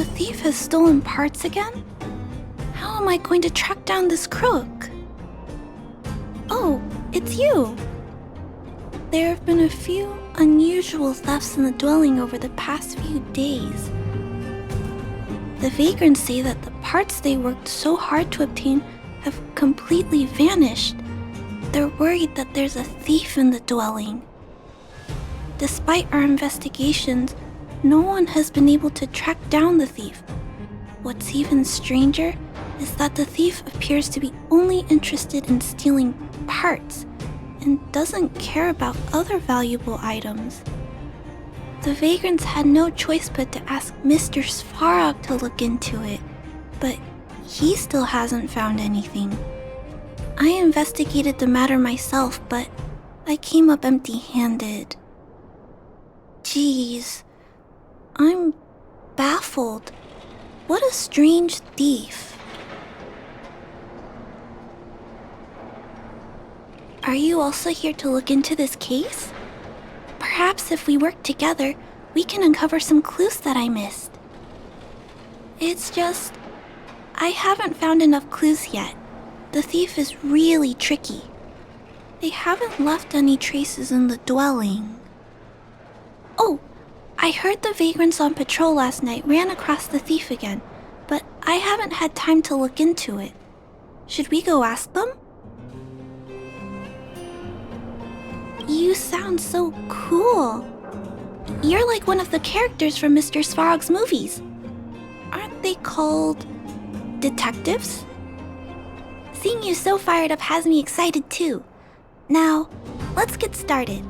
The thief has stolen parts again? How am I going to track down this crook? Oh, it's you! There have been a few unusual thefts in the dwelling over the past few days. The vagrants say that the parts they worked so hard to obtain have completely vanished. They're worried that there's a thief in the dwelling. Despite our investigations, no one has been able to track down the thief. What's even stranger is that the thief appears to be only interested in stealing parts and doesn't care about other valuable items. The vagrants had no choice but to ask Mr. Svarog to look into it, but he still hasn't found anything. I investigated the matter myself, but I came up empty-handed. Geez, I'm baffled. What a strange thief. Are you also here to look into this case? Perhaps if we work together, we can uncover some clues that I missed. It's just, I haven't found enough clues yet. The thief is really tricky. They haven't left any traces in the dwelling. Oh, I heard the vagrants on patrol last night ran across the thief again, but I haven't had time to look into it. Should we go ask them? You sound so cool. You're like one of the characters from Mr. Svarog's movies. Aren't they called detectives? Seeing you so fired up has me excited too. Now, let's get started.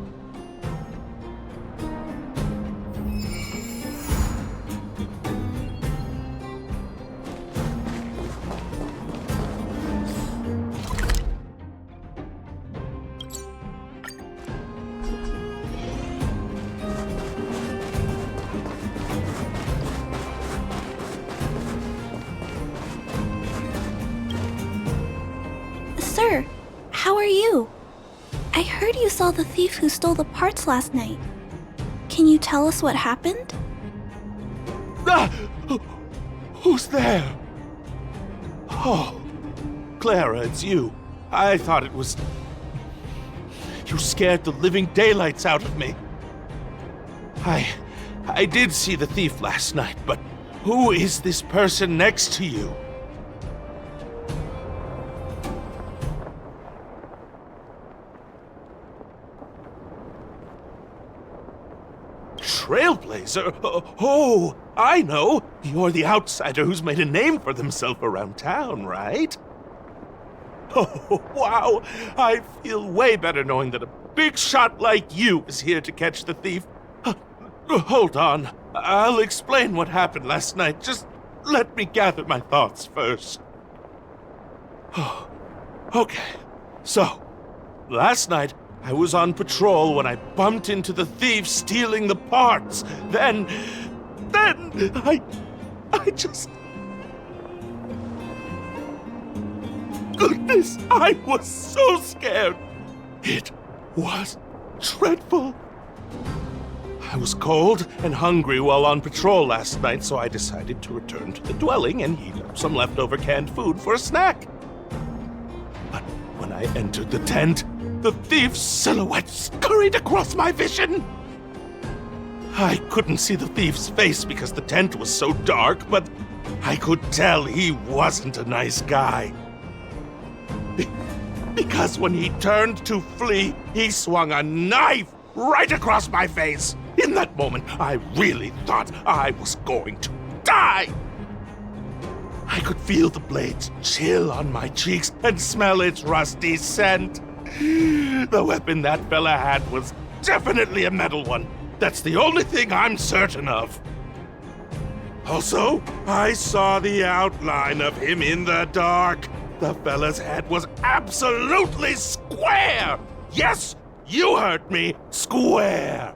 Sir, how are you? I heard you saw the thief who stole the parts last night. Can you tell us what happened? Ah! Who's there? Oh, Clara, it's you. I thought it was... You scared the living daylights out of me. I did see the thief last night, but who is this person next to you? Trailblazer? Oh, I know. You're the outsider who's made a name for themselves around town, right? Oh, wow. I feel way better knowing that a big shot like you is here to catch the thief. Hold on. I'll explain what happened last night. Just let me gather my thoughts first. Okay. So, last night, I was on patrol when I bumped into the thief stealing the parts. Then I just... Goodness, I was so scared. It was dreadful. I was cold and hungry while on patrol last night, so I decided to return to the dwelling and heat up some leftover canned food for a snack. But when I entered the tent, the thief's silhouette scurried across my vision. I couldn't see the thief's face because the tent was so dark, but I could tell he wasn't a nice guy. Because when he turned to flee, he swung a knife right across my face. In that moment, I really thought I was going to die. I could feel the blades chill on my cheeks and smell its rusty scent. The weapon that fella had was definitely a metal one. That's the only thing I'm certain of. Also, I saw the outline of him in the dark. The fella's head was absolutely square! Yes, you heard me, square!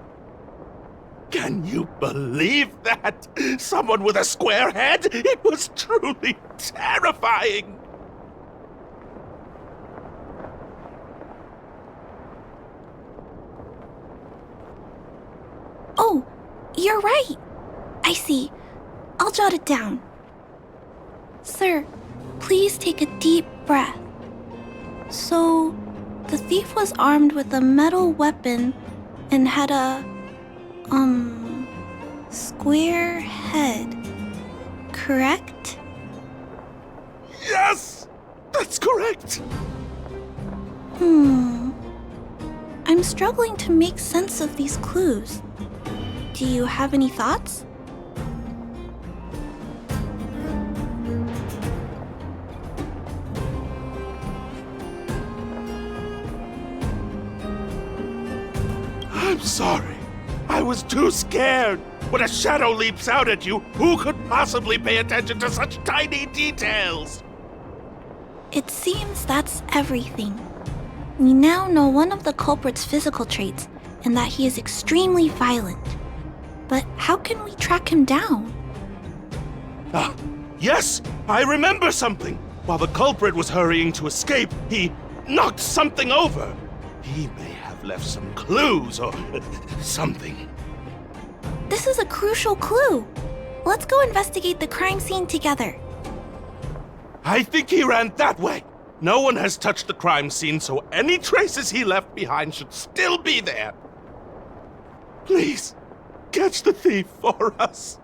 Can you believe that? Someone with a square head? It was truly terrifying! Oh, you're right. I see. I'll jot it down. Sir, please take a deep breath. So, the thief was armed with a metal weapon and had a, square head, correct? Yes! That's correct! I'm struggling to make sense of these clues. Do you have any thoughts? I'm sorry. I was too scared. When a shadow leaps out at you, who could possibly pay attention to such tiny details? It seems that's everything. We now know one of the culprit's physical traits, and that he is extremely violent. But how can we track him down? Ah, yes! I remember something! While the culprit was hurrying to escape, he knocked something over. He may have left some clues or something. This is a crucial clue. Let's go investigate the crime scene together. I think he ran that way. No one has touched the crime scene, so any traces he left behind should still be there. Please, catch the thief for us.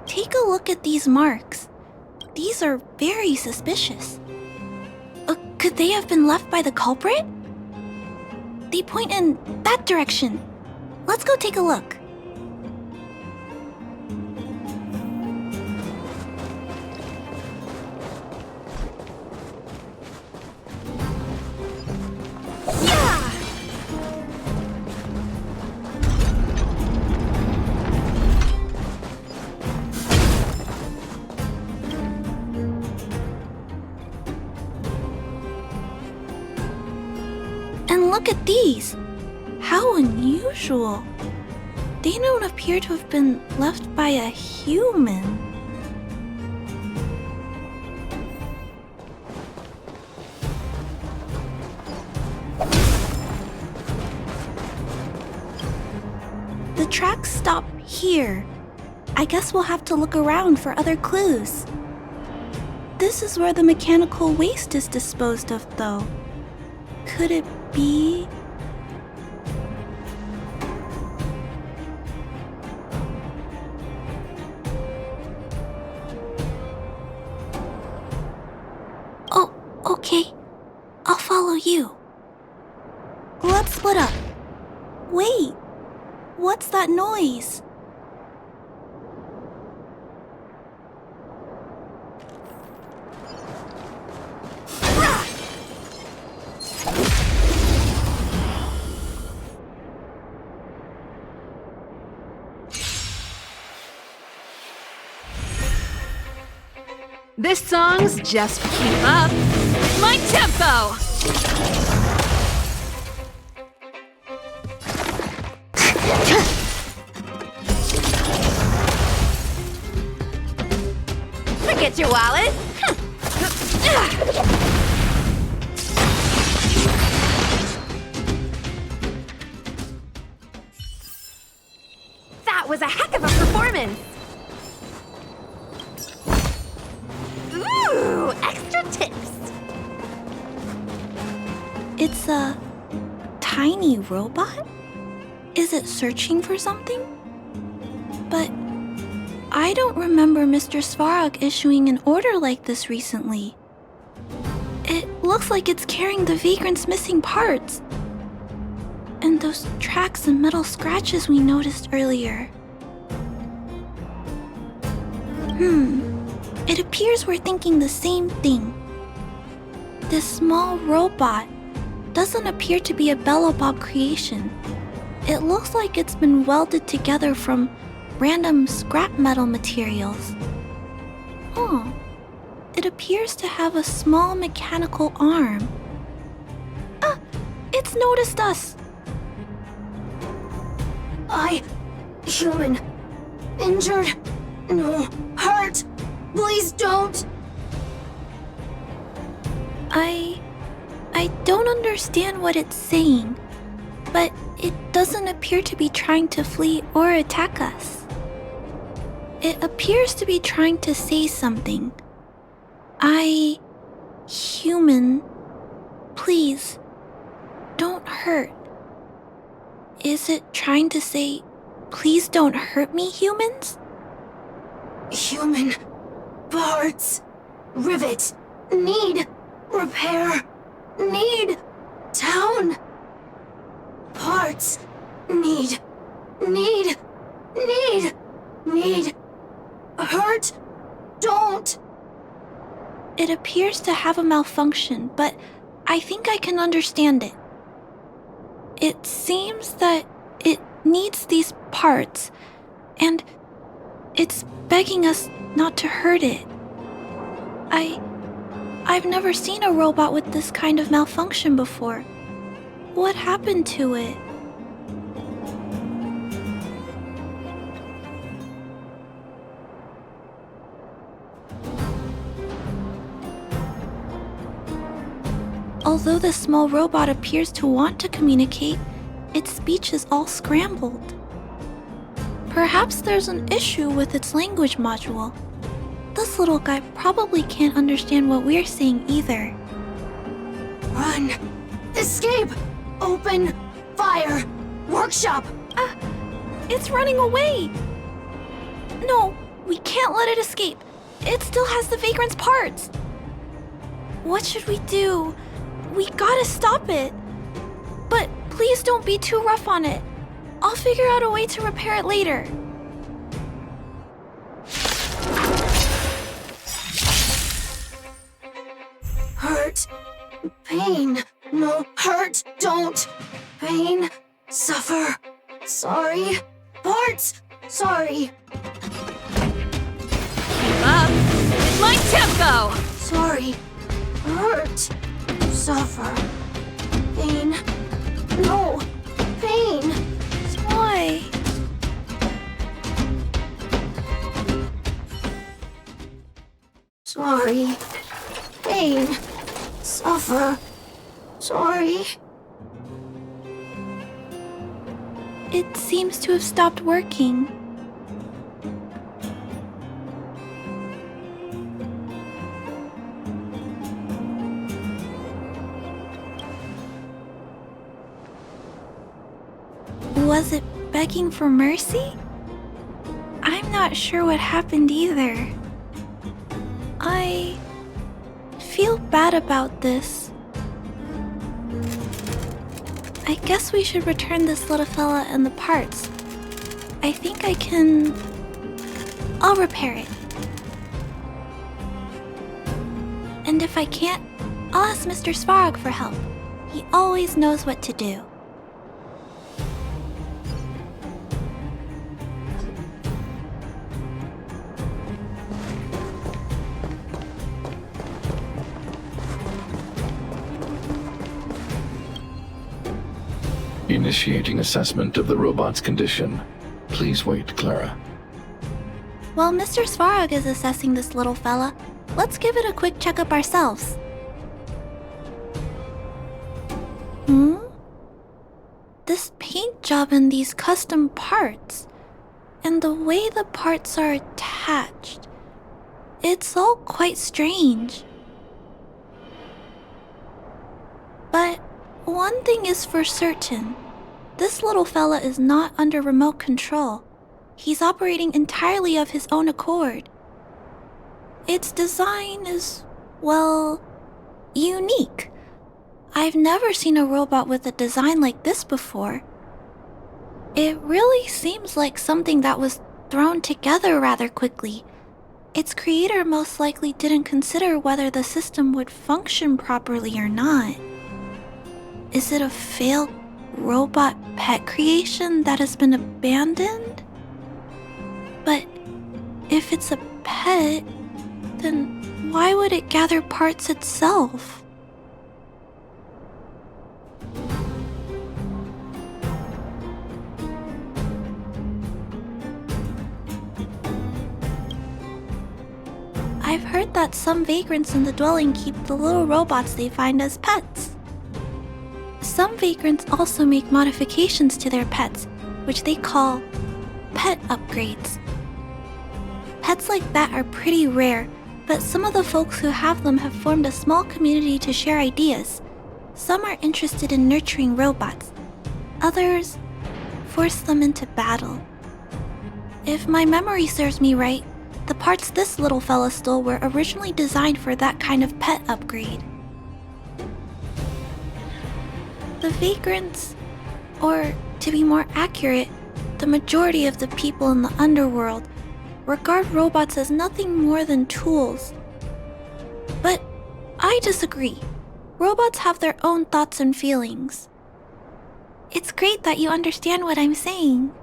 Take a look at these marks. These are very suspicious. Could they have been left by the culprit? They point in that direction. Let's go take a look. And look at these! How unusual! They don't appear to have been left by a human. The tracks stop here. I guess we'll have to look around for other clues. This is where the mechanical waste is disposed of, though. Could it be? Oh, okay. I'll follow you. Let's split up. Wait, what's that noise? This song's just keep up with my tempo! Forget your wallet! That was a heck of a performance! Ooh, extra tips! It's a tiny robot? Is it searching for something? But I don't remember Mr. Svarog issuing an order like this recently. It looks like it's carrying the vagrant's missing parts. And those tracks and metal scratches we noticed earlier. It appears we're thinking the same thing. This small robot doesn't appear to be a Bellobob creation. It looks like it's been welded together from random scrap metal materials. it appears to have a small mechanical arm. Ah! It's noticed us! Human. Injured. No. Hurt. Please don't. I don't understand what it's saying, but it doesn't appear to be trying to flee or attack us. It appears to be trying to say something. Human, please, don't hurt. Is it trying to say, please don't hurt me, humans? Human. Parts. Rivet. Need. Repair. Need. Town. Parts. Need. Hurt. Don't. It appears to have a malfunction, but I think I can understand it. It seems that it needs these parts, and it's begging us not to hurt it. I've never seen a robot with this kind of malfunction before. What happened to it? Although the small robot appears to want to communicate, its speech is all scrambled. Perhaps there's an issue with its language module. This little guy probably can't understand what we're saying either. Run. Escape. Open. Fire. Workshop. It's running away! No, we can't let it escape. It still has the Vagrant's parts. What should we do? We gotta stop it. But please don't be too rough on it. I'll figure out a way to repair it later. Hurt. Pain. No. Hurt. Don't. Pain. Suffer. Sorry. Parts. Sorry. Keep up with my tempo! Sorry. Hurt. Suffer. Pain. No. Pain. Why? Sorry. Pain. Suffer. Sorry. It seems to have stopped working. Was it begging for mercy? I'm not sure what happened either. I feel bad about this. I guess we should return this little fella and the parts. I think I can... I'll repair it. And if I can't, I'll ask Mr. Svarog for help. He always knows what to do. Initiating assessment of the robot's condition. Please wait, Clara. While Mr. Svarog is assessing this little fella, let's give it a quick checkup ourselves. This paint job and these custom parts, and the way the parts are attached, it's all quite strange. But one thing is for certain. This little fella is not under remote control. He's operating entirely of his own accord. Its design is, well, unique. I've never seen a robot with a design like this before. It really seems like something that was thrown together rather quickly. Its creator most likely didn't consider whether the system would function properly or not. Is it a failed robot pet creation that has been abandoned? But if it's a pet, then why would it gather parts itself? I've heard that some vagrants in the dwelling keep the little robots they find as pets. Some vagrants also make modifications to their pets, which they call pet upgrades. Pets like that are pretty rare, but some of the folks who have them have formed a small community to share ideas. Some are interested in nurturing robots. Others force them into battle. If my memory serves me right, the parts this little fella stole were originally designed for that kind of pet upgrade. The vagrants, or to be more accurate, the majority of the people in the underworld, regard robots as nothing more than tools. But I disagree. Robots have their own thoughts and feelings. It's great that you understand what I'm saying.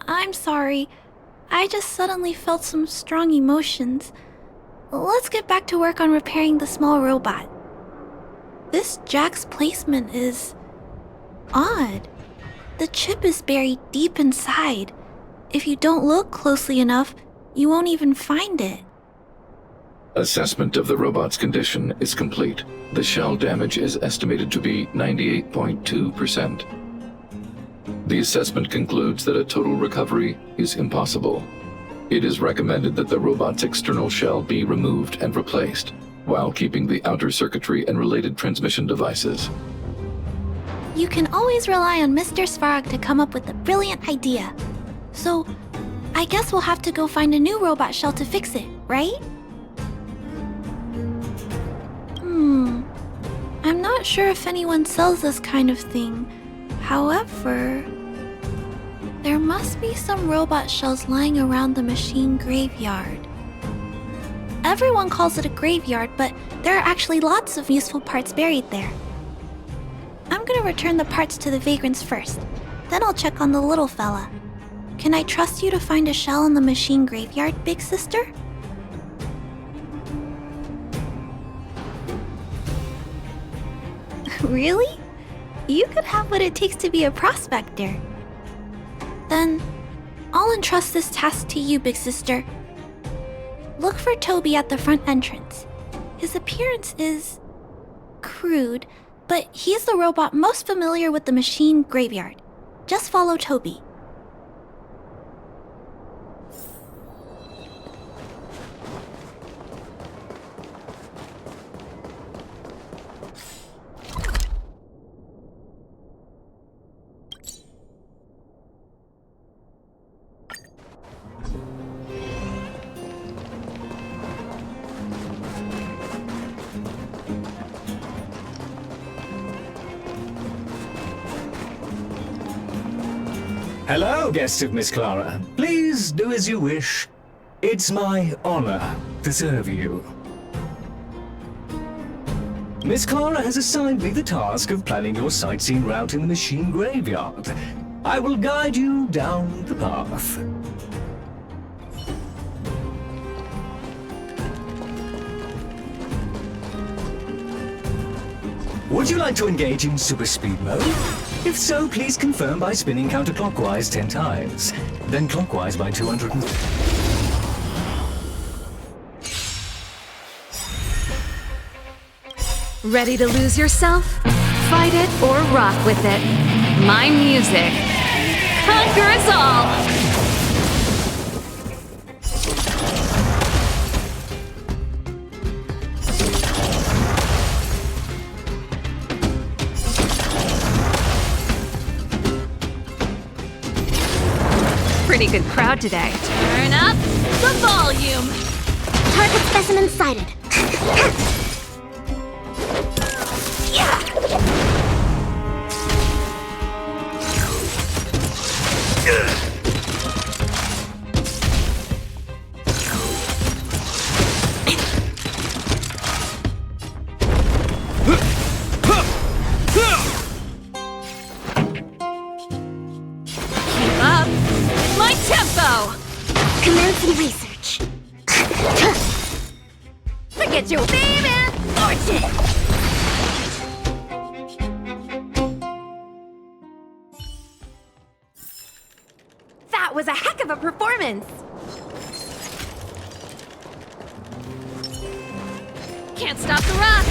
I'm sorry. I just suddenly felt some strong emotions. Let's get back to work on repairing the small robot. This jack's placement is odd. The chip is buried deep inside. If you don't look closely enough, you won't even find it. Assessment of the robot's condition is complete. The shell damage is estimated to be 98.2%. The assessment concludes that a total recovery is impossible. It is recommended that the robot's external shell be removed and replaced, while keeping the outer circuitry and related transmission devices. You can always rely on Mr. Svarog to come up with a brilliant idea. So, I guess we'll have to go find a new robot shell to fix it, right? I'm not sure if anyone sells this kind of thing. However, there must be some robot shells lying around the machine graveyard. Everyone calls it a graveyard, but there are actually lots of useful parts buried there. I'm gonna return the parts to the vagrants first, then I'll check on the little fella. Can I trust you to find a shell in the machine graveyard, big sister? Really? You could have what it takes to be a prospector. Then, I'll entrust this task to you, big sister. Look for Toby at the front entrance. His appearance is crude, but he's the robot most familiar with the machine graveyard. Just follow Toby. Hello, guests of Miss Clara. Please do as you wish. It's my honor to serve you. Miss Clara has assigned me the task of planning your sightseeing route in the machine graveyard. I will guide you down the path. Would you like to engage in super speed mode? If so, please confirm by spinning counterclockwise 10 times, then clockwise by 200. Ready to lose yourself? Fight it or rock with it. My music. Conquer us all! Pretty good crowd today. Turn up the volume! Target specimen sighted. Commencing research. Forget your baby! Fortune! That was a heck of a performance! Can't stop the rock!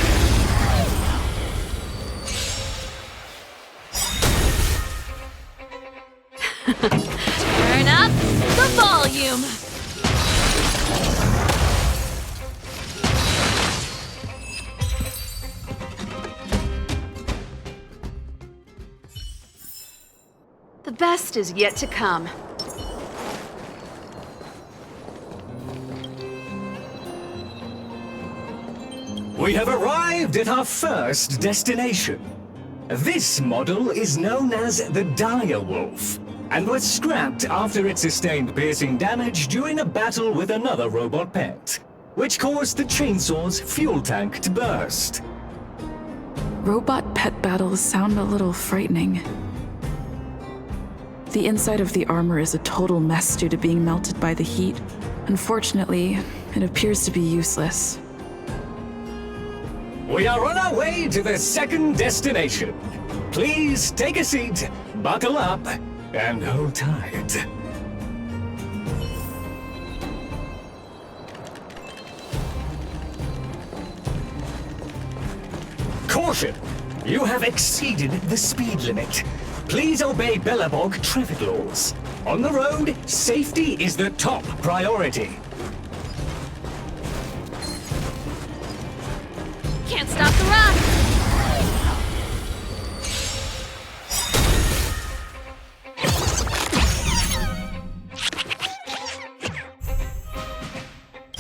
Turn up the volume! The best is yet to come. We have arrived at our first destination. This model is known as the Dire Wolf, and was scrapped after it sustained piercing damage during a battle with another robot pet, which caused the chainsaw's fuel tank to burst. Robot pet battles sound a little frightening. The inside of the armor is a total mess due to being melted by the heat. Unfortunately, it appears to be useless. We are on our way to the second destination. Please take a seat, buckle up, and hold tight. Caution! You have exceeded the speed limit. Please obey Bellabog traffic laws. On the road, safety is the top priority. Can't stop the rock!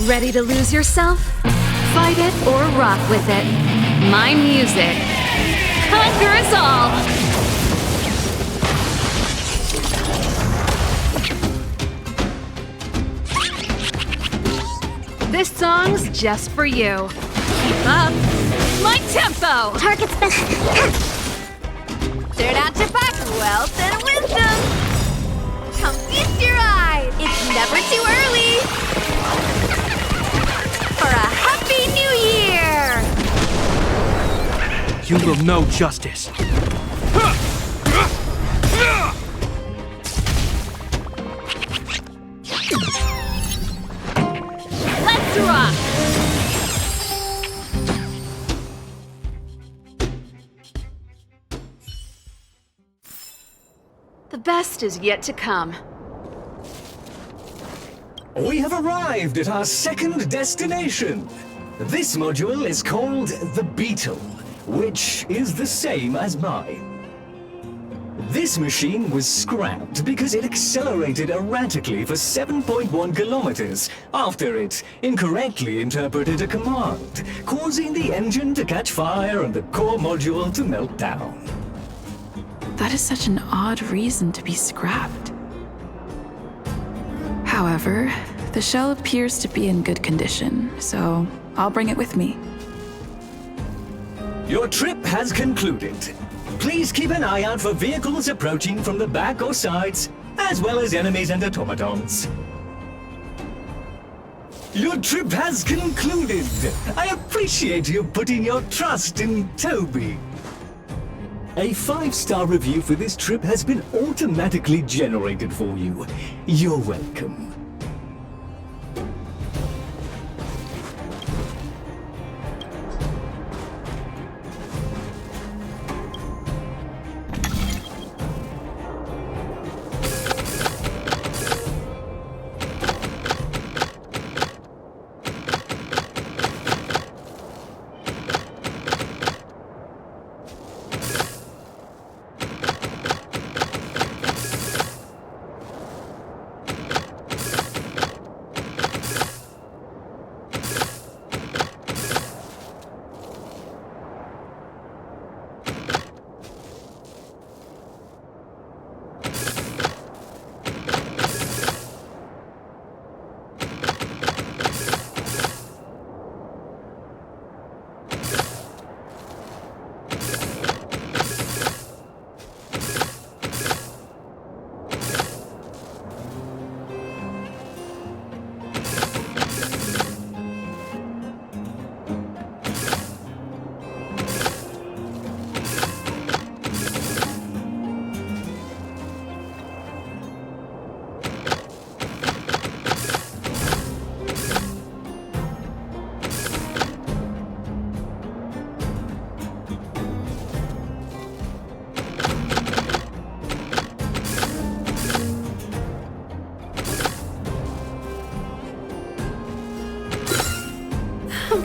Ready to lose yourself? Fight it or rock with it. My music. Conquer us all! This song's just for you. Keep up my tempo! Target specimen. Turn out to pack wealth and wisdom! Come feast your eyes! It's never too early! For a happy new year! You will know justice. Let's rock! The best is yet to come. We have arrived at our second destination. This module is called the Beetle, which is the same as mine. This machine was scrapped because it accelerated erratically for 7.1 kilometers after it incorrectly interpreted a command, causing the engine to catch fire and the core module to melt down. That is such an odd reason to be scrapped. However, the shell appears to be in good condition, so I'll bring it with me. Your trip has concluded. Please keep an eye out for vehicles approaching from the back or sides, as well as enemies and automatons. Your trip has concluded. I appreciate you putting your trust in Toby. A 5-star review for this trip has been automatically generated for you. You're welcome.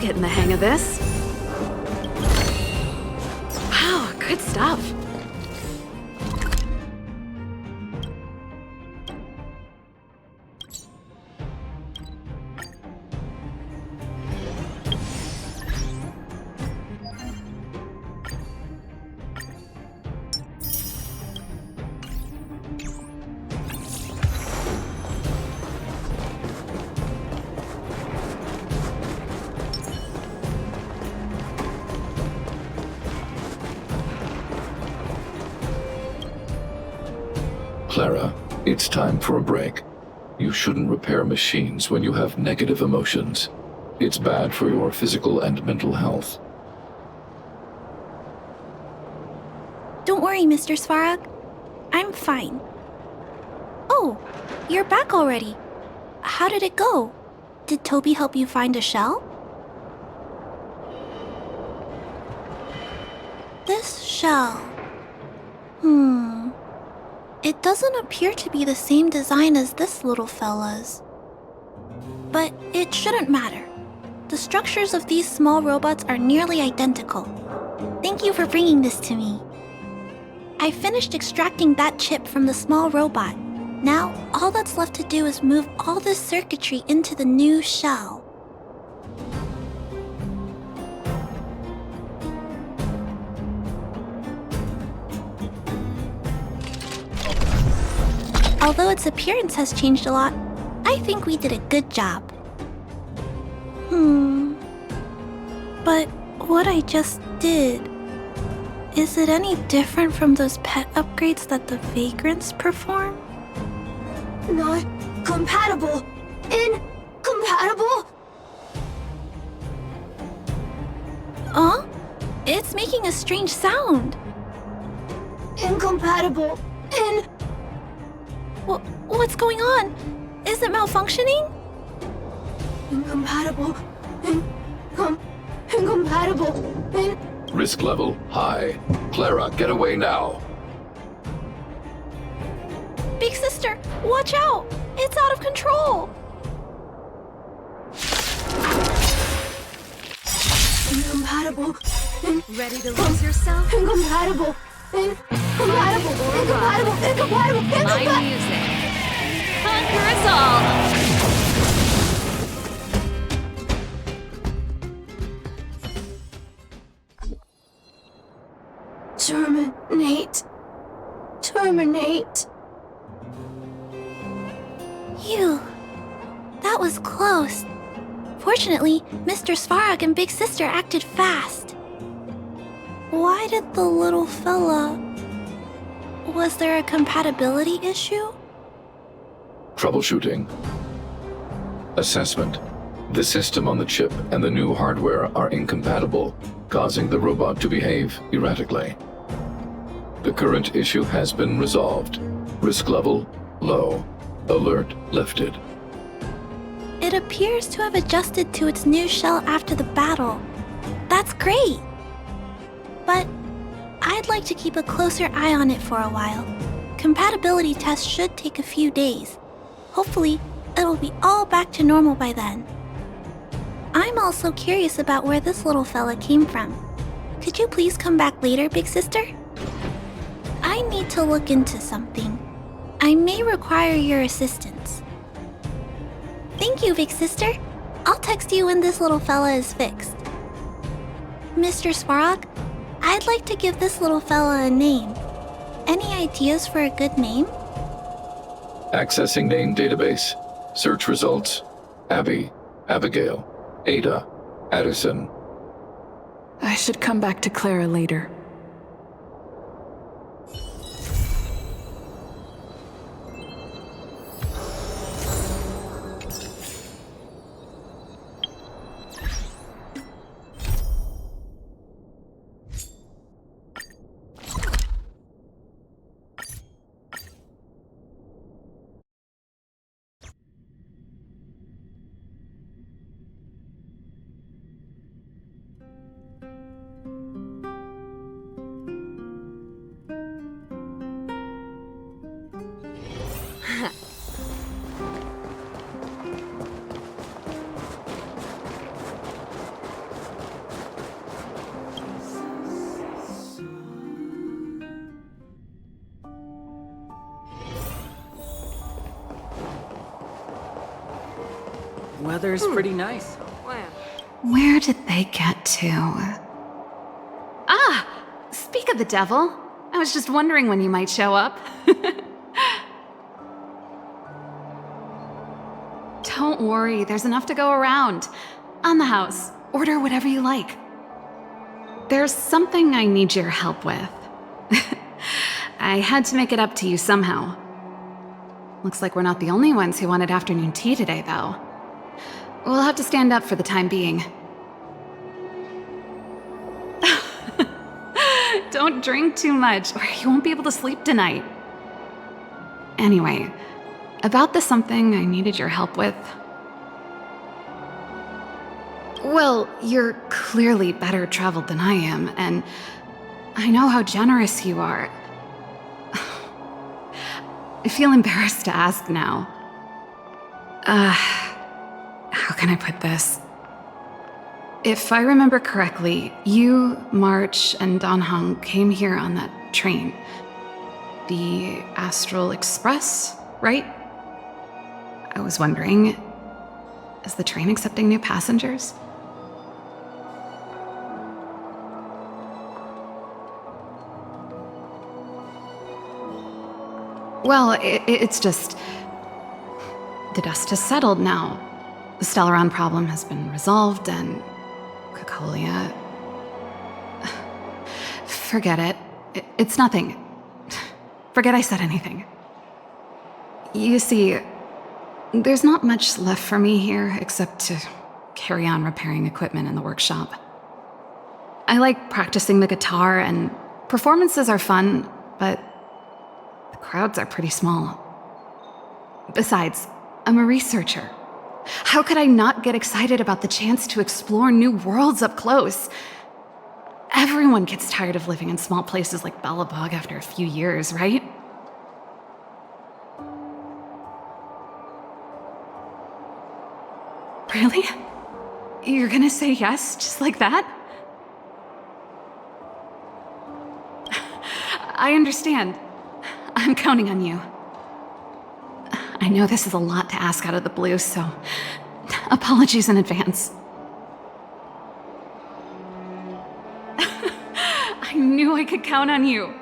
getting the hang of this. Wow, good stuff. Clara, it's time for a break. You shouldn't repair machines when you have negative emotions. It's bad for your physical and mental health. Don't worry, Mr. Svarog. I'm fine. Oh, you're back already. How did it go? Did Toby help you find a shell? This shell. It doesn't appear to be the same design as this little fella's. But it shouldn't matter. The structures of these small robots are nearly identical. Thank you for bringing this to me. I finished extracting that chip from the small robot. Now, all that's left to do is move all this circuitry into the new shell. Although its appearance has changed a lot, I think we did a good job. But what I just did, is it any different from those pet upgrades that the vagrants perform? Not compatible. Incompatible. Huh? It's making a strange sound. Incompatible. What's going on? Is it malfunctioning? Incompatible. Incompatible. Risk level high. Clara, get away now. Big sister, watch out! It's out of control! Incompatible. Ready to lose yourself? Incompatible. Incompatible. Incompatible. My music. Conquer us all! Terminate. Phew. That was close. Fortunately, Mr. Svarog and Big Sister acted fast. Why did the little fella... Was there a compatibility issue? Troubleshooting. Assessment. The system on the chip and the new hardware are incompatible, causing the robot to behave erratically. The current issue has been resolved. Risk level low. Alert lifted. It appears to have adjusted to its new shell after the battle. That's great! But I'd like to keep a closer eye on it for a while. Compatibility tests should take a few days. Hopefully, it'll be all back to normal by then. I'm also curious about where this little fella came from. Could you please come back later, Big Sister? I need to look into something. I may require your assistance. Thank you, Big Sister. I'll text you when this little fella is fixed. Mr. Svarog, I'd like to give this little fella a name. Any ideas for a good name? Accessing name database. Search results. Abby, Abigail, Ada, Addison. I should come back to Clara later. weather's pretty nice. Where did they get to? Ah! Speak of the devil. I was just wondering when you might show up. Don't worry, there's enough to go around. On the house. Order whatever you like. There's something I need your help with. I had to make it up to you somehow. Looks like we're not the only ones who wanted afternoon tea today, though. We'll have to stand up for the time being. Don't drink too much, or you won't be able to sleep tonight. Anyway, about the something I needed your help with. Well, you're clearly better traveled than I am, and I know how generous you are. I feel embarrassed to ask now. How can I put this? If I remember correctly, you, March, and Don Hung came here on that train. The Astral Express, right? I was wondering, is the train accepting new passengers? Well, it's just... the dust has settled now. The Stellaron problem has been resolved, and... Cocolia... Forget it. It's nothing. Forget I said anything. You see, there's not much left for me here except to carry on repairing equipment in the workshop. I like practicing the guitar, and performances are fun, but the crowds are pretty small. Besides, I'm a researcher. How could I not get excited about the chance to explore new worlds up close? Everyone gets tired of living in small places like Bellabog after a few years, right? Really? You're gonna say yes, just like that? I understand. I'm counting on you. I know this is a lot to ask out of the blue, so apologies in advance. I knew I could count on you.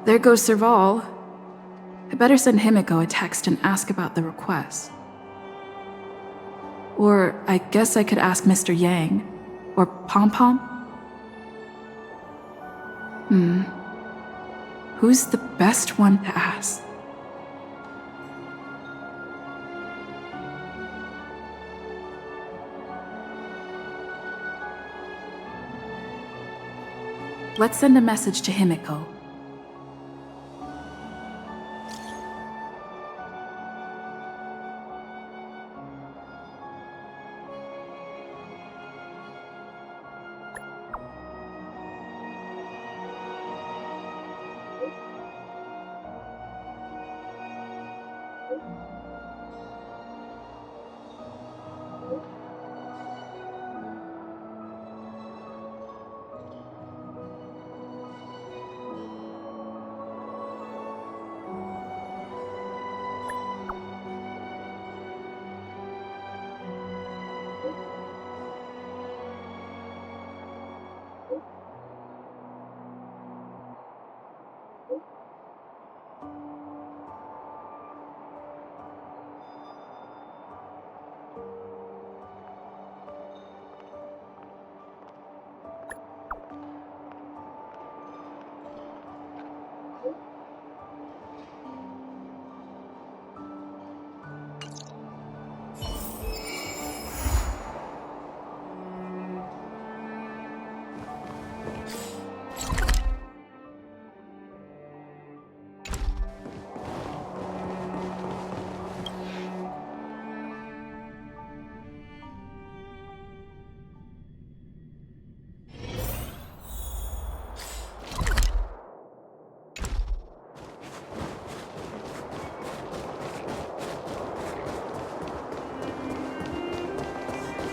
There goes Serval. I better send Himiko a text and ask about the request. Or I guess I could ask Mr. Yang. Or Pom Pom. Who's the best one to ask? Let's send a message to Himiko.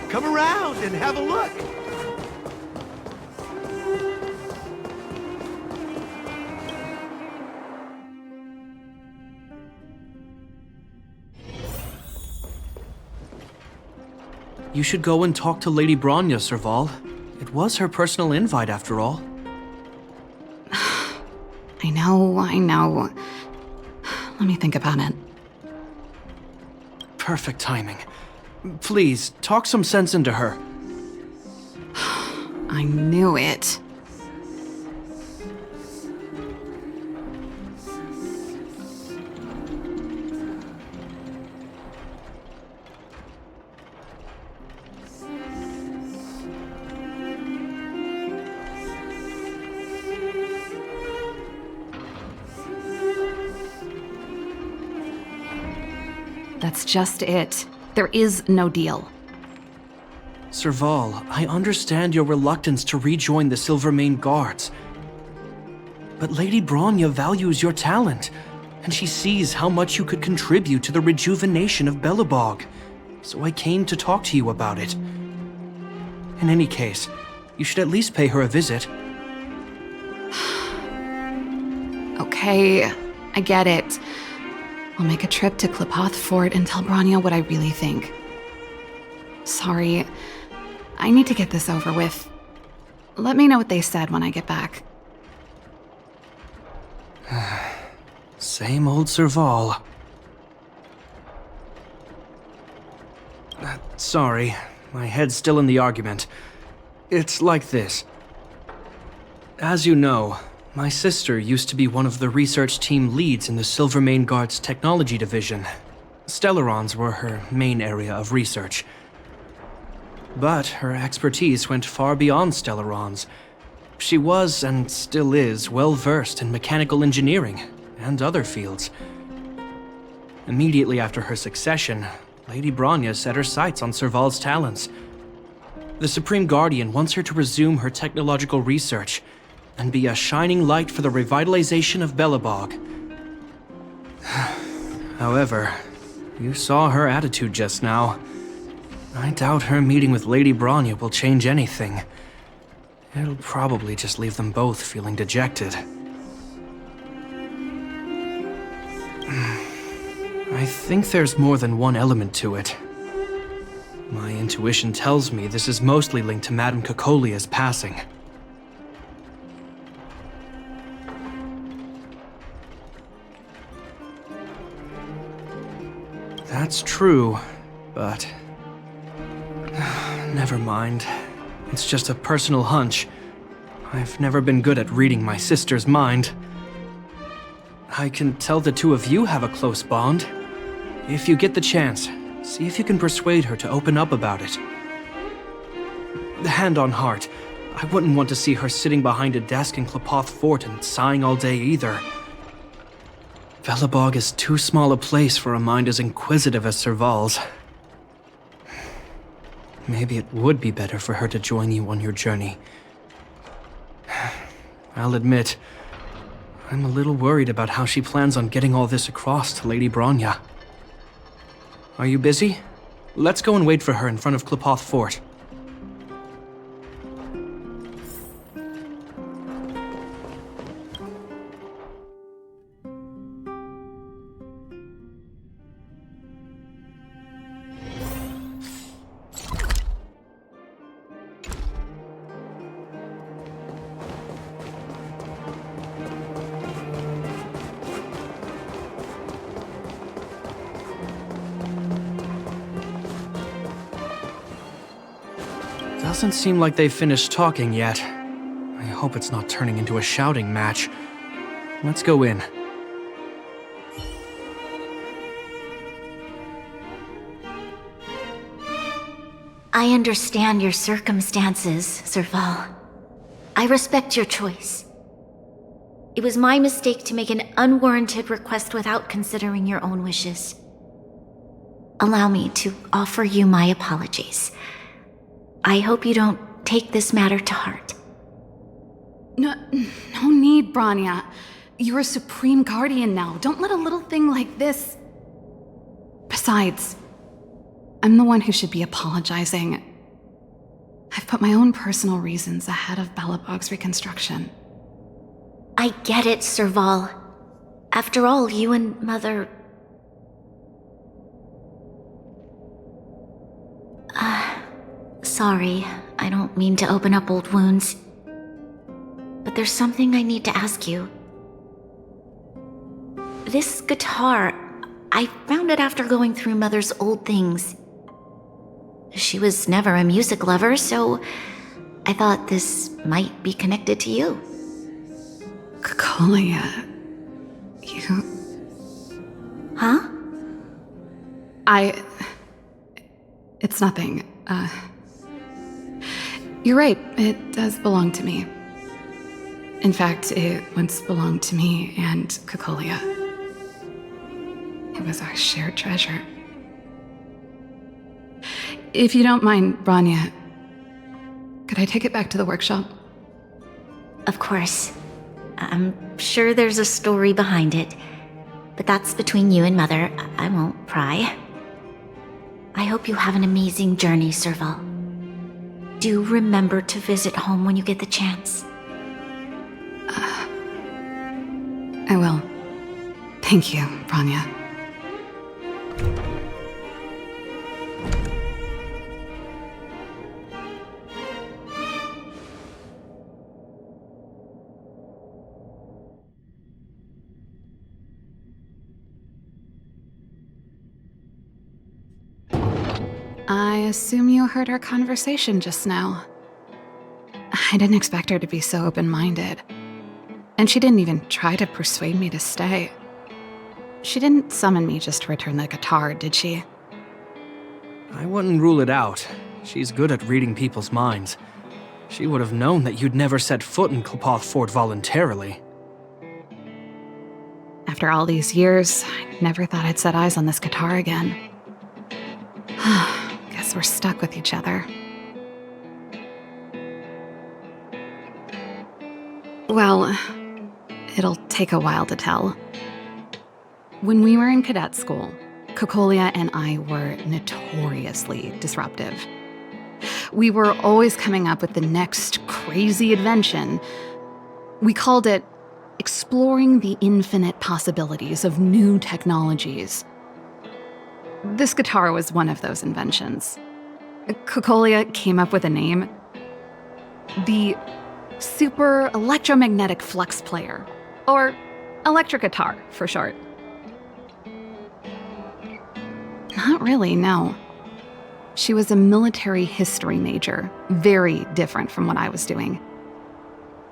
Come around and have a look. You should go and talk to Lady Bronya, Serval. It was her personal invite, after all. I know. Let me think about it. Perfect timing. Please, talk some sense into her. I knew it. That's just it. There is no deal. Serval, I understand your reluctance to rejoin the Silvermane Guards. But Lady Bronya values your talent, and she sees how much you could contribute to the rejuvenation of Belobog. So I came to talk to you about it. In any case, you should at least pay her a visit. Okay, I get it. I'll make a trip to Klipoth Fort and tell Bronya what I really think. Sorry, I need to get this over with. Let me know what they said when I get back. Same old Serval. Sorry, my head's still in the argument. It's like this. As you know, my sister used to be one of the research team leads in the Silvermane Guard's technology division. Stellarons were her main area of research. But her expertise went far beyond Stellarons. She was, and still is, well versed in mechanical engineering and other fields. Immediately after her succession, Lady Bronya set her sights on Serval's talents. The Supreme Guardian wants her to resume her technological research and be a shining light for the revitalization of Belobog. However, you saw her attitude just now. I doubt her meeting with Lady Bronya will change anything. It'll probably just leave them both feeling dejected. I think there's more than one element to it. My intuition tells me this is mostly linked to Madame Cocolia's passing. That's true, but... never mind. It's just a personal hunch. I've never been good at reading my sister's mind. I can tell the two of you have a close bond. If you get the chance, see if you can persuade her to open up about it. Hand on heart, I wouldn't want to see her sitting behind a desk in Klipoth Fort and sighing all day either. Belobog is too small a place for a mind as inquisitive as Serval's. Maybe it would be better for her to join you on your journey. I'll admit, I'm a little worried about how she plans on getting all this across to Lady Bronya. Are you busy? Let's go and wait for her in front of Klipoth Fort. Doesn't seem like they've finished talking yet. I hope it's not turning into a shouting match. Let's go in. I understand your circumstances, Serval. I respect your choice. It was my mistake to make an unwarranted request without considering your own wishes. Allow me to offer you my apologies. I hope you don't take this matter to heart. No need, Bronya. You're a Supreme Guardian now. Don't let a little thing like this... Besides, I'm the one who should be apologizing. I've put my own personal reasons ahead of Belobog's reconstruction. I get it, Serval. After all, you and Mother... Sorry, I don't mean to open up old wounds. But there's something I need to ask you. This guitar, I found it after going through Mother's old things. She was never a music lover, so I thought this might be connected to you. Colia, you... Huh? It's nothing. You're right, it does belong to me. In fact, it once belonged to me and Cocolia. It was our shared treasure. If you don't mind, Branya, could I take it back to the workshop? Of course. I'm sure there's a story behind it, but that's between you and Mother. I won't pry. I hope you have an amazing journey, Serval. Do remember to visit home when you get the chance. I will. Thank you, Branya. I assume you heard our conversation just now. I didn't expect her to be so open-minded. And she didn't even try to persuade me to stay. She didn't summon me just to return the guitar, did she? I wouldn't rule it out. She's good at reading people's minds. She would have known that you'd never set foot in Klpoth Fort voluntarily. After all these years, I never thought I'd set eyes on this guitar again. Guess we're stuck with each other. Well, it'll take a while to tell. When we were in cadet school, Cocolia and I were notoriously disruptive. We were always coming up with the next crazy invention. We called it exploring the infinite possibilities of new technologies. This guitar was one of those inventions. Cocolia came up with a name. The Super Electromagnetic Flux Player, or electric guitar for short. Not really, no. She was a military history major, very different from what I was doing.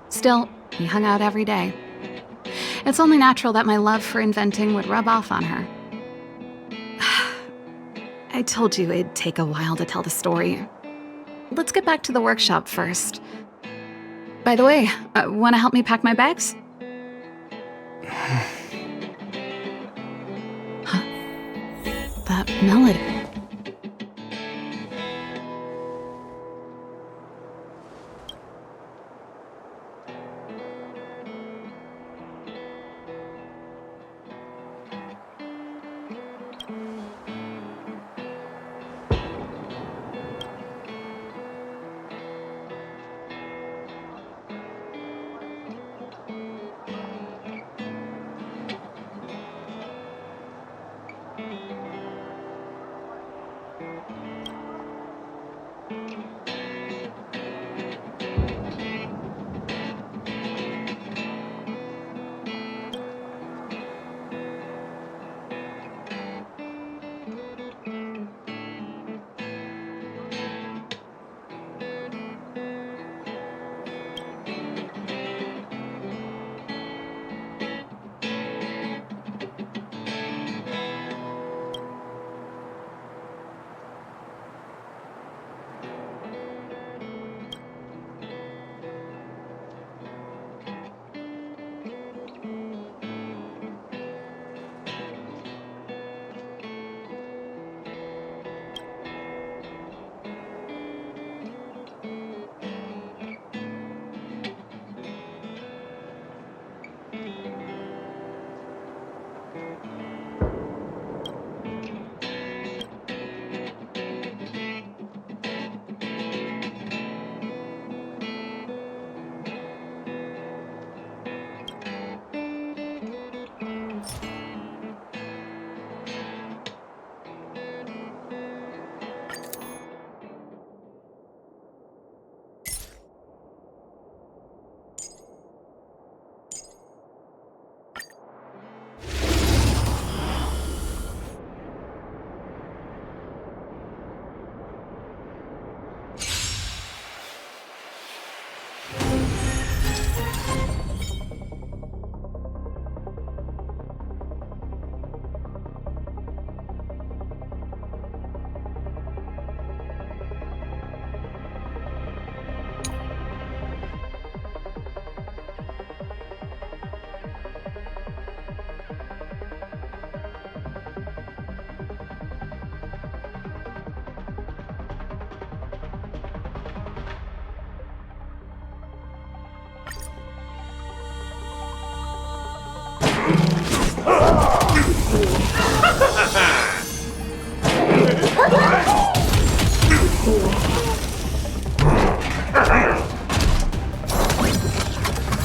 Still, we hung out every day. It's only natural that my love for inventing would rub off on her. I told you it'd take a while to tell the story. Let's get back to the workshop first. By the way, want to help me pack my bags? Huh? That melody.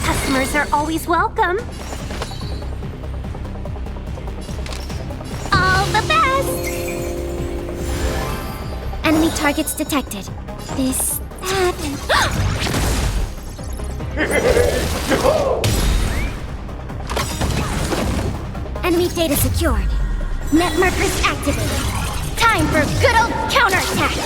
Customers are always welcome. All the best! Enemy targets detected. This happened. Enemy data secured. Net markers activated. Time for good old counterattack!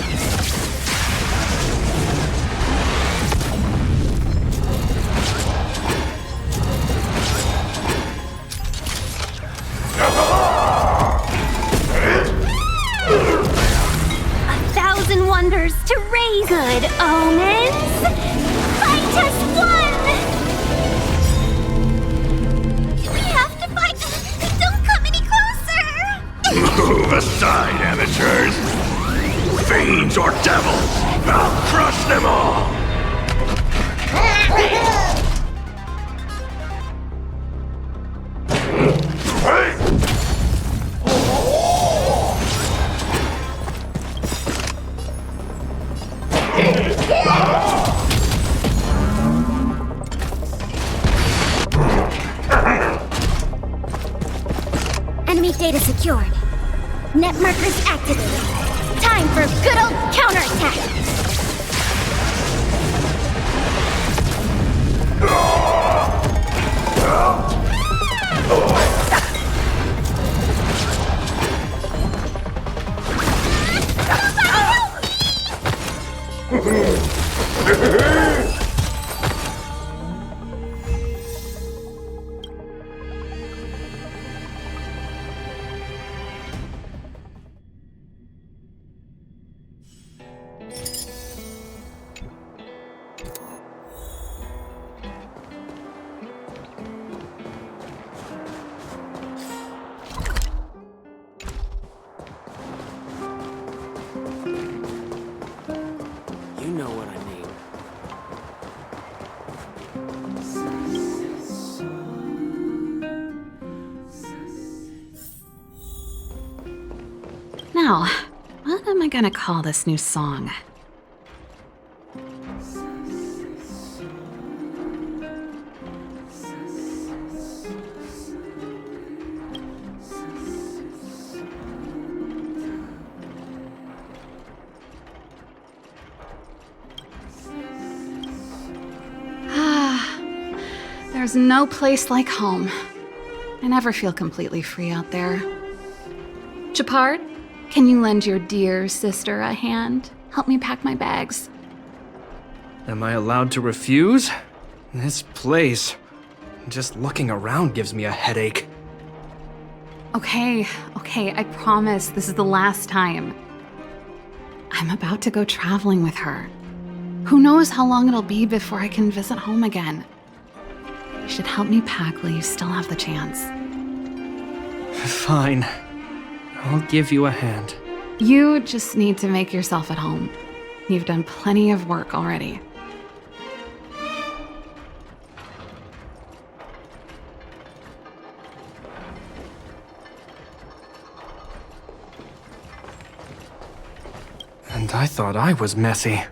Wonders to raise good omens. Fight us one! We have to fight. Don't come any closer! Move aside, amateurs! Fiends or devils! I'll crush them all! Enemy data secured. Net markers activated. Time for good old counterattack! You know what I mean. Now, what am I gonna call this new song? There's no place like home. I never feel completely free out there. Chapard, can you lend your dear sister a hand? Help me pack my bags. Am I allowed to refuse? This place. Just looking around gives me a headache. Okay, I promise this is the last time. I'm about to go traveling with her. Who knows how long it'll be before I can visit home again. You should help me pack while you still have the chance. Fine. I'll give you a hand. You just need to make yourself at home. You've done plenty of work already. And I thought I was messy.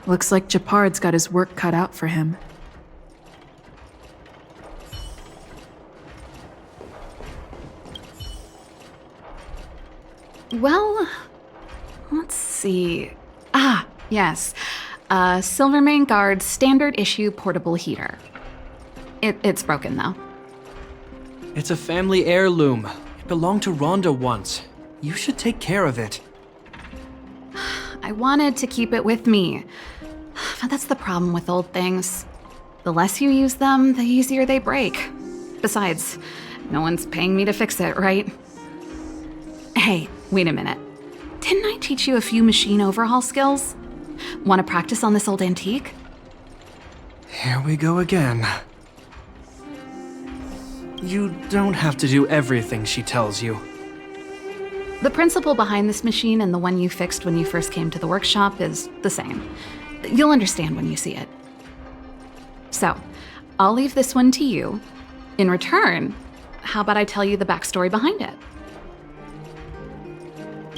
Looks like Japard's got his work cut out for him. Well, let's see. Yes. Silvermane Guard's standard issue portable heater. It's broken though. It's a family heirloom. It belonged to Rhonda once. You should take care of it. I wanted to keep it with me. But that's the problem with old things. The less you use them, the easier they break. Besides, no one's paying me to fix it, right? Hey, wait a minute. Didn't I teach you a few machine overhaul skills? Want to practice on this old antique? Here we go again. You don't have to do everything she tells you. The principle behind this machine and the one you fixed when you first came to the workshop is the same. You'll understand when you see it. So, I'll leave this one to you. In return, how about I tell you the backstory behind it?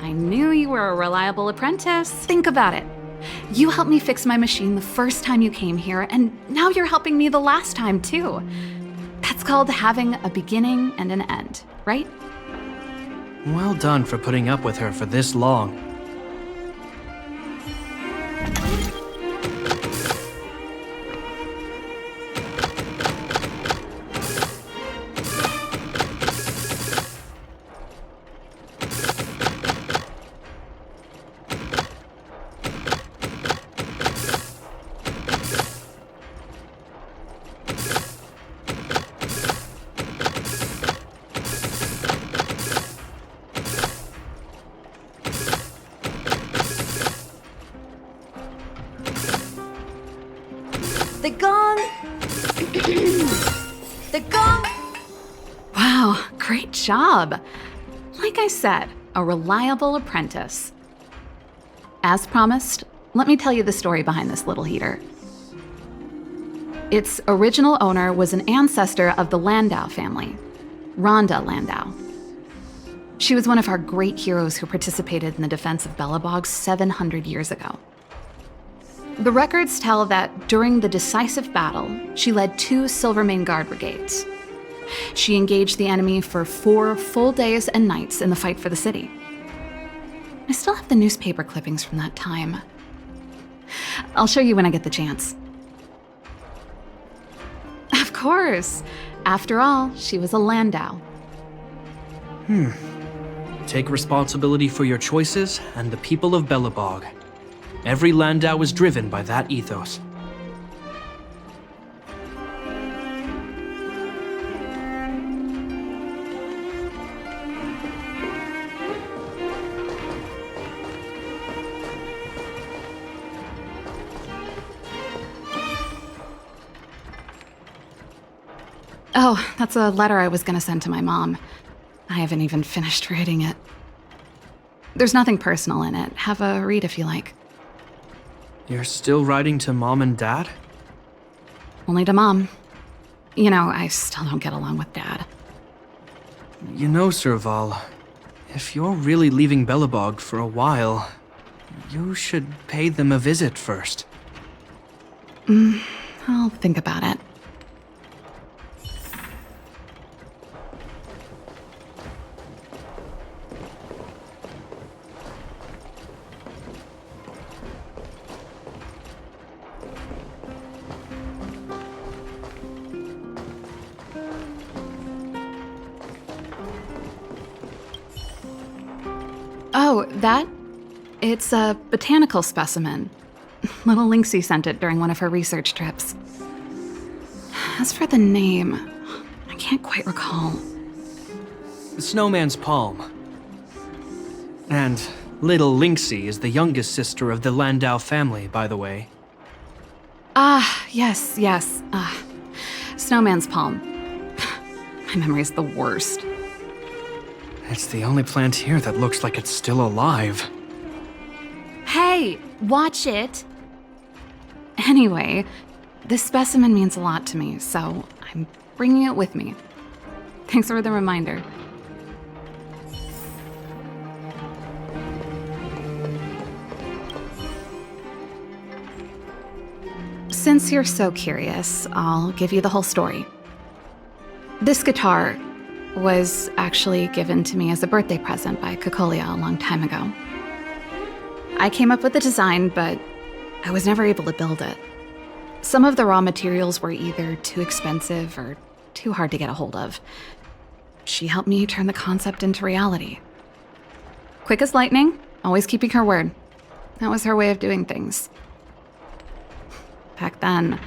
I knew you were a reliable apprentice. Think about it. You helped me fix my machine the first time you came here, and now you're helping me the last time, too. That's called having a beginning and an end, right? Well done for putting up with her for this long. The gong! The gong! Wow, great job. Like I said, a reliable apprentice. As promised, let me tell you the story behind this little heater. Its original owner was an ancestor of the Landau family, Rhonda Landau. She was one of our great heroes who participated in the defense of Belobog 700 years ago. The records tell that during the decisive battle, she led 2 Silvermane Guard brigades. She engaged the enemy for 4 full days and nights in the fight for the city. I still have the newspaper clippings from that time. I'll show you when I get the chance. Of course. After all, she was a Landau. Take responsibility for your choices and the people of Belobog. Every Landau is driven by that ethos. Oh, that's a letter I was gonna send to my mom. I haven't even finished writing it. There's nothing personal in it. Have a read if you like. You're still writing to Mom and Dad? Only to Mom. You know, I still don't get along with Dad. You know, Serval, if you're really leaving Belobog for a while, you should pay them a visit first. I'll think about it. Oh, that? It's a botanical specimen. Little Lynxie sent it during one of her research trips. As for the name, I can't quite recall. Snowman's Palm. And Little Lynxie is the youngest sister of the Landau family, by the way. Yes. Snowman's Palm. My memory's the worst. It's the only plant here that looks like it's still alive. Hey, watch it! Anyway, this specimen means a lot to me, so I'm bringing it with me. Thanks for the reminder. Since you're so curious, I'll give you the whole story. This guitar was actually given to me as a birthday present by Cocolia a long time ago. I came up with the design, but I was never able to build it. Some of the raw materials were either too expensive or too hard to get a hold of. She helped me turn the concept into reality. Quick as lightning, always keeping her word. That was her way of doing things. Back then,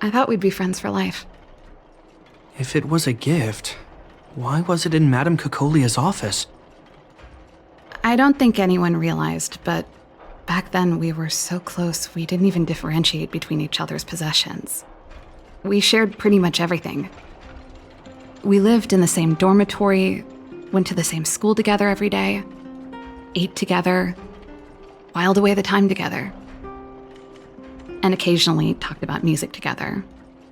I thought we'd be friends for life. If it was a gift, why was it in Madame Cocolia's office? I don't think anyone realized, but back then we were so close we didn't even differentiate between each other's possessions. We shared pretty much everything. We lived in the same dormitory, went to the same school together every day, ate together, whiled away the time together, and occasionally talked about music together,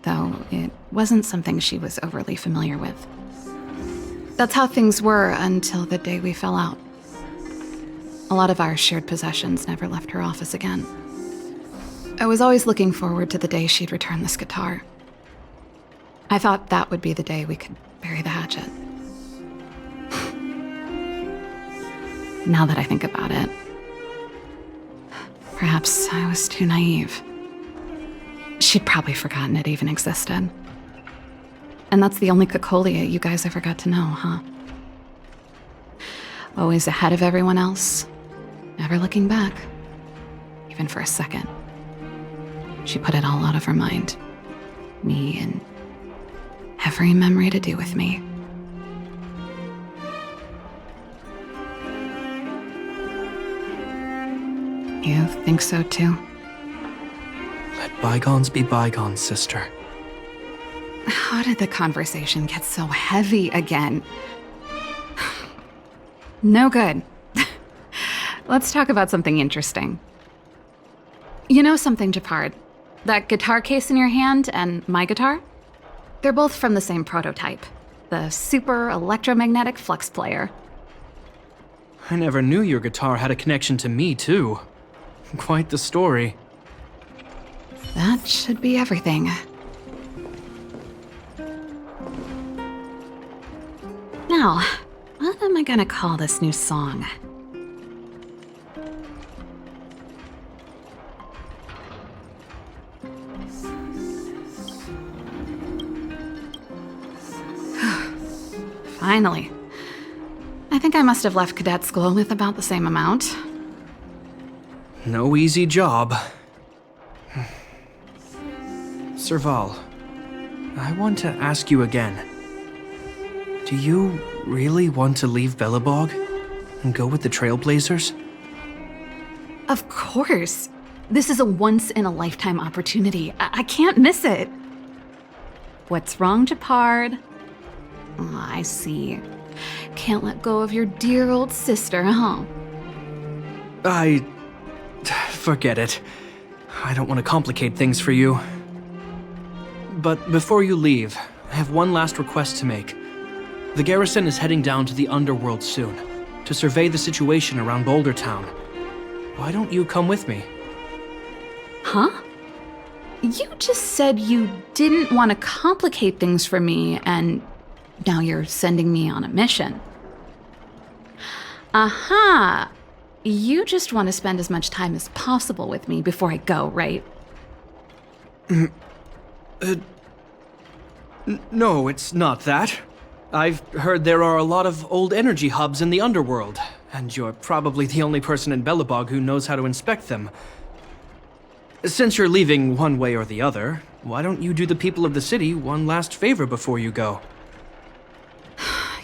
though it wasn't something she was overly familiar with. That's how things were until the day we fell out. A lot of our shared possessions never left her office again. I was always looking forward to the day she'd return this guitar. I thought that would be the day we could bury the hatchet. Now that I think about it, perhaps I was too naive. She'd probably forgotten it even existed. And that's the only Cocolia you guys ever got to know, huh? Always ahead of everyone else, never looking back, even for a second. She put it all out of her mind. Me and every memory to do with me. You think so too? Let bygones be bygones, sister. How did the conversation get so heavy again? No good. Let's talk about something interesting. You know something, Japard? That guitar case in your hand and my guitar? They're both from the same prototype. The Super Electromagnetic Flux Player. I never knew your guitar had a connection to me, too. Quite the story. That should be everything. Now, what am I gonna call this new song? Finally. I think I must have left cadet school with about the same amount. No easy job. Serval, I want to ask you again. Do you really want to leave Belobog and go with the Trailblazers? Of course. This is a once-in-a-lifetime opportunity. I can't miss it. What's wrong, Japard? Oh, I see. Can't let go of your dear old sister, huh? Forget it. I don't want to complicate things for you. But before you leave, I have one last request to make. The garrison is heading down to the underworld soon, to survey the situation around Boulder Town. Why don't you come with me? Huh? You just said you didn't want to complicate things for me, and now you're sending me on a mission. Aha! You just want to spend as much time as possible with me before I go, right? No, it's not that. I've heard there are a lot of old energy hubs in the underworld, and you're probably the only person in Belobog who knows how to inspect them. Since you're leaving one way or the other, why don't you do the people of the city one last favor before you go?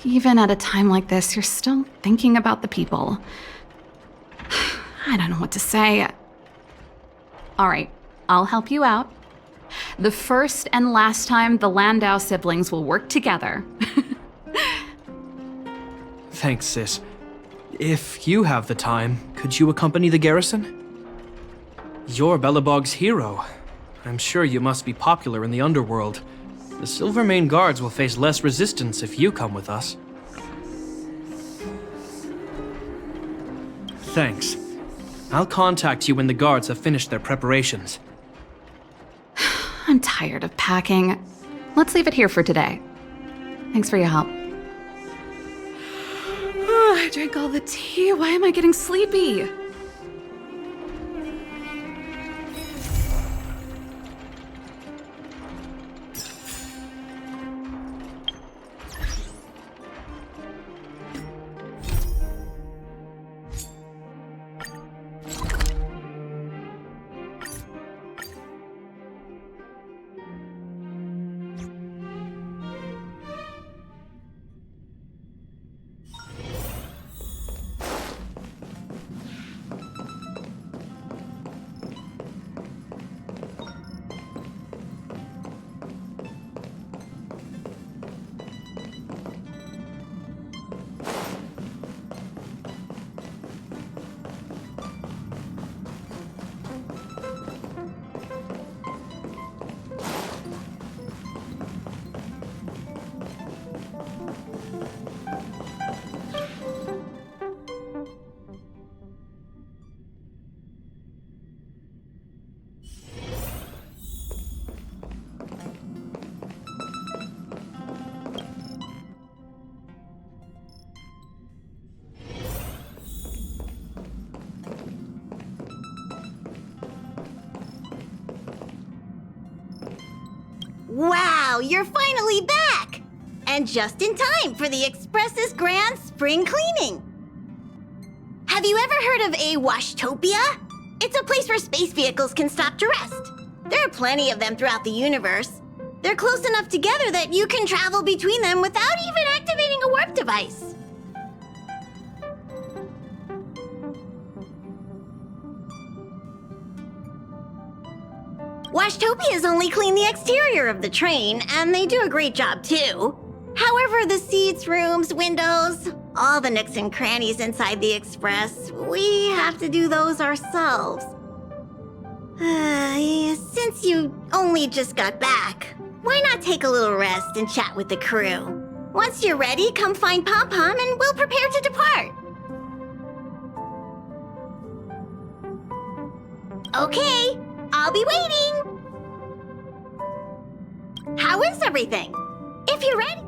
Even at a time like this, you're still thinking about the people. I don't know what to say. All right, I'll help you out. The first and last time the Landau siblings will work together. Thanks, sis. If you have the time, could you accompany the garrison? You're Belobog's hero. I'm sure you must be popular in the underworld. The Silvermane Guards will face less resistance if you come with us. Thanks. I'll contact you when the guards have finished their preparations. I'm tired of packing. Let's leave it here for today. Thanks for your help. I drank all the tea. Why am I getting sleepy? Wow, you're finally back! And just in time for the Express's grand spring cleaning. Have you ever heard of a washtopia? It's a place where space vehicles can stop to rest. There are plenty of them throughout the universe. They're close enough together that you can travel between them without even activating a warp device. Washtopias only clean the exterior of the train, and they do a great job too. However, the seats, rooms, windows, all the nooks and crannies inside the Express, we have to do those ourselves. Since you only just got back, why not take a little rest and chat with the crew? Once you're ready, come find Pom Pom and we'll prepare to depart. Okay, I'll be waiting. How is everything? If you're ready.